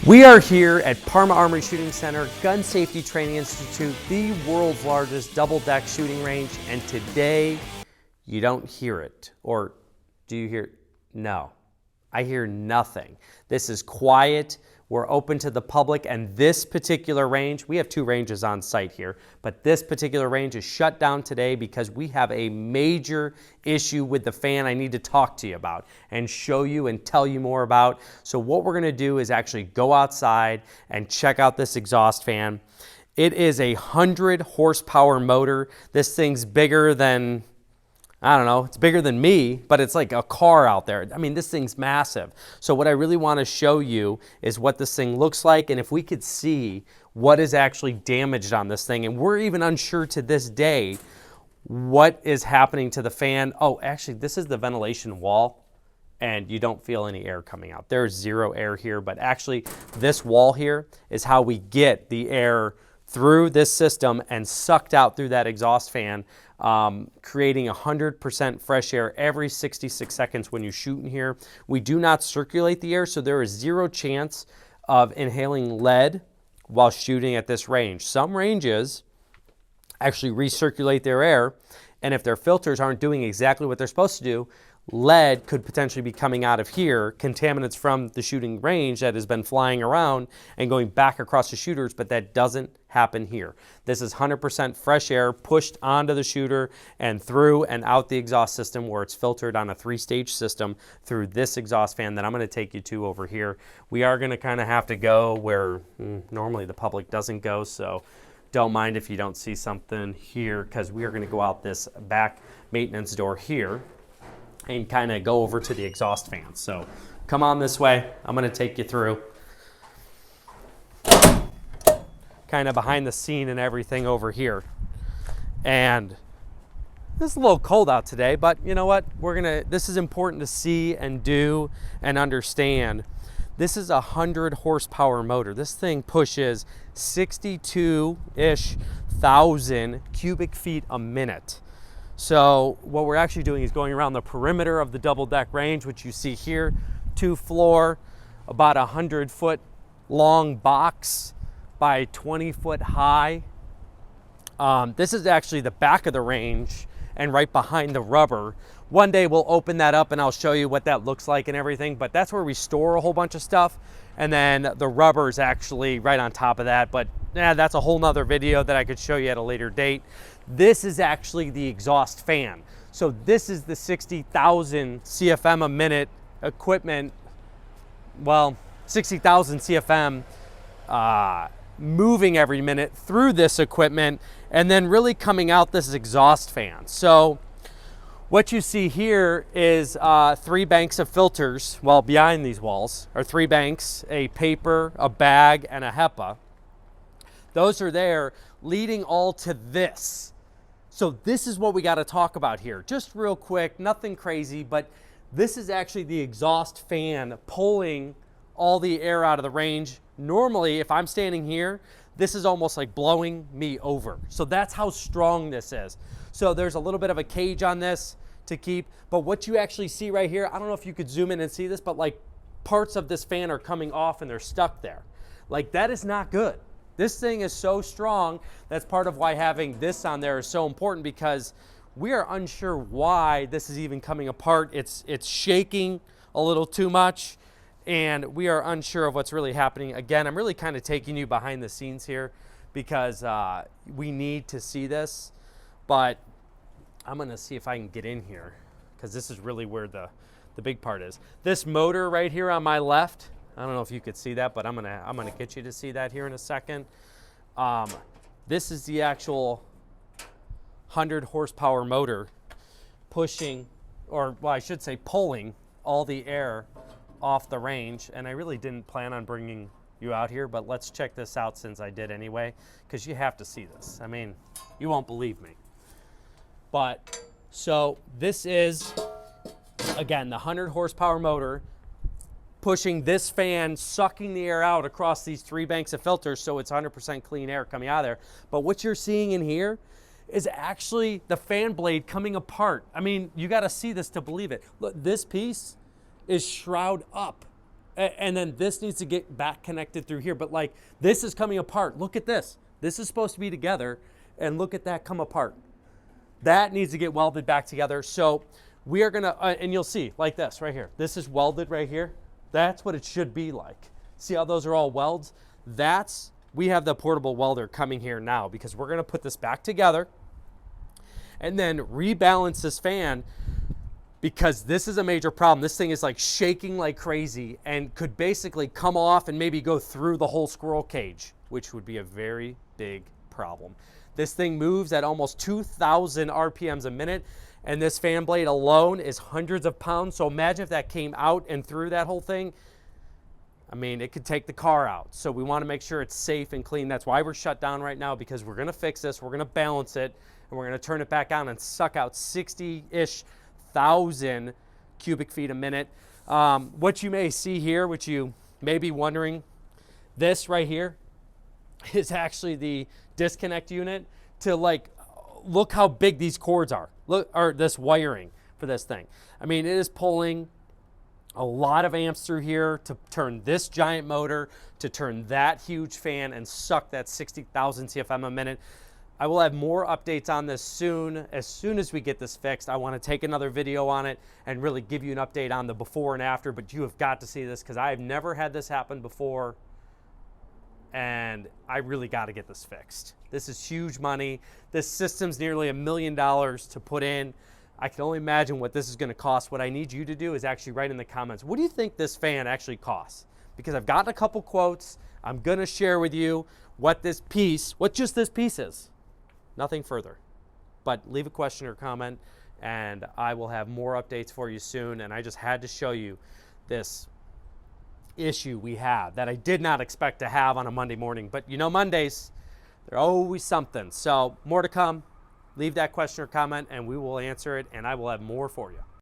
We are here at Parma Armory Shooting Center, Gun Safety Training Institute, the world's largest double-deck shooting range, and today you don't hear it. Or do you hear it? No, I hear nothing. This is quiet. We're open to the public, and this particular range, we have two ranges on site here, but this particular range is shut down today because we have a major issue with the fan I need to talk to you about and show you and tell you more about. So what we're gonna do is actually go outside and check out this exhaust fan. It is a 100 horsepower motor. This thing's bigger than, I don't know, it's bigger than me, but it's like a car out there. I mean, this thing's massive. So what I really want to show you is what this thing looks like, and if we could see what is actually damaged on this thing. And we're even unsure to this day what is happening to the fan. Oh, actually, this is the ventilation wall, and you don't feel any air coming out. There's zero air here, but actually this wall here is how we get the air through this system and sucked out through that exhaust fan, creating 100% fresh air every 66 seconds when you shoot in here. We do not circulate the air, so there is zero chance of inhaling lead while shooting at this range. Some ranges actually recirculate their air, and if their filters aren't doing exactly what they're supposed to do, lead could potentially be coming out of here, contaminants from the shooting range that has been flying around and going back across the shooters, but that doesn't happen here. This is 100% fresh air pushed onto the shooter and through and out the exhaust system, where it's filtered on a 3-stage system through this exhaust fan that I'm going to take you to over here. We are going to kind of have to go where normally the public doesn't go, so don't mind if you don't see something here, because we are going to go out this back maintenance door here and kind of go over to the exhaust fan. So come on this way. I'm going to take you through kind of behind the scene and everything over here. And it's a little cold out today, but you know what? This is important to see and do and understand. This is a 100 horsepower motor. This thing pushes 62-ish thousand cubic feet a minute. So what we're actually doing is going around the perimeter of the double deck range, which you see here, 2-floor, about 100-foot long box by 20-foot high. This is actually the back of the range and right behind the rubber. One day we'll open that up and I'll show you what that looks like and everything, but that's where we store a whole bunch of stuff. And then the rubber is actually right on top of that, but that's a whole nother video that I could show you at a later date. This is actually the exhaust fan. So this is the 60,000 CFM a minute equipment, well, 60,000 CFM moving every minute through this equipment and then really coming out this exhaust fan. So what you see here is 3 banks of filters. Well, behind these walls are 3 banks, a paper, a bag, and a HEPA. Those are there leading all to this. So this is what we got to talk about here. Just real quick, nothing crazy, but this is actually the exhaust fan pulling all the air out of the range. Normally, if I'm standing here, this is almost like blowing me over. So that's how strong this is. So there's a little bit of a cage on this to keep, but what you actually see right here, I don't know if you could zoom in and see this, but like parts of this fan are coming off and they're stuck there. Like, that is not good. This thing is so strong. That's part of why having this on there is so important, because we are unsure why this is even coming apart. It's shaking a little too much, and we are unsure of what's really happening. Again, I'm really kind of taking you behind the scenes here because we need to see this, but I'm gonna see if I can get in here, because this is really where the big part is. This motor right here on my left, I don't know if you could see that, but I'm gonna get you to see that here in a second. This is the actual 100 horsepower motor pushing, or well, I should say pulling all the air off the range. And I really didn't plan on bringing you out here, but let's check this out since I did anyway, because you have to see this. I mean, you won't believe me. But so this is, again, the 100 horsepower motor pushing this fan, sucking the air out across these 3 banks of filters, so it's 100% clean air coming out of there. But what you're seeing in here is actually the fan blade coming apart. I mean, you got to see this to believe it. Look, this piece is shroud up. And then this needs to get back connected through here. But like, this is coming apart. Look at this. This is supposed to be together, and look at that come apart. That needs to get welded back together. So we are gonna, and you'll see like this right here. This is welded right here. That's what it should be like. See how those are all welds? We have the portable welder coming here now because we're gonna put this back together and then rebalance this fan, because this is a major problem. This thing is like shaking like crazy and could basically come off and maybe go through the whole squirrel cage, which would be a very big problem. This thing moves at almost 2,000 RPMs a minute, and this fan blade alone is hundreds of pounds. So imagine if that came out and through that whole thing. I mean, it could take the car out. So we want to make sure it's safe and clean. That's why we're shut down right now, because we're going to fix this. We're going to balance it, and we're going to turn it back on and suck out 60-ish thousand cubic feet a minute. What you may see here, which you may be wondering, this right here is actually the disconnect unit to like, look how big these cords are. Look, or this wiring for this thing. I mean, it is pulling a lot of amps through here to turn this giant motor, to turn that huge fan and suck that 60,000 CFM a minute. I will have more updates on this soon. As soon as we get this fixed, I want to take another video on it and really give you an update on the before and after, but you have got to see this because I've never had this happen before, and I really got to get this fixed. This is huge money. This system's nearly $1 million to put in. I can only imagine what this is going to cost. What I need you to do is actually write in the comments, what do you think this fan actually costs? Because I've gotten a couple quotes. I'm going to share with you what just this piece is. Nothing further. But leave a question or comment, and I will have more updates for you soon. And I just had to show you this issue we have that I did not expect to have on a Monday morning. But you know, Mondays, they're always something. So more to come. Leave that question or comment, and we will answer it, and I will have more for you.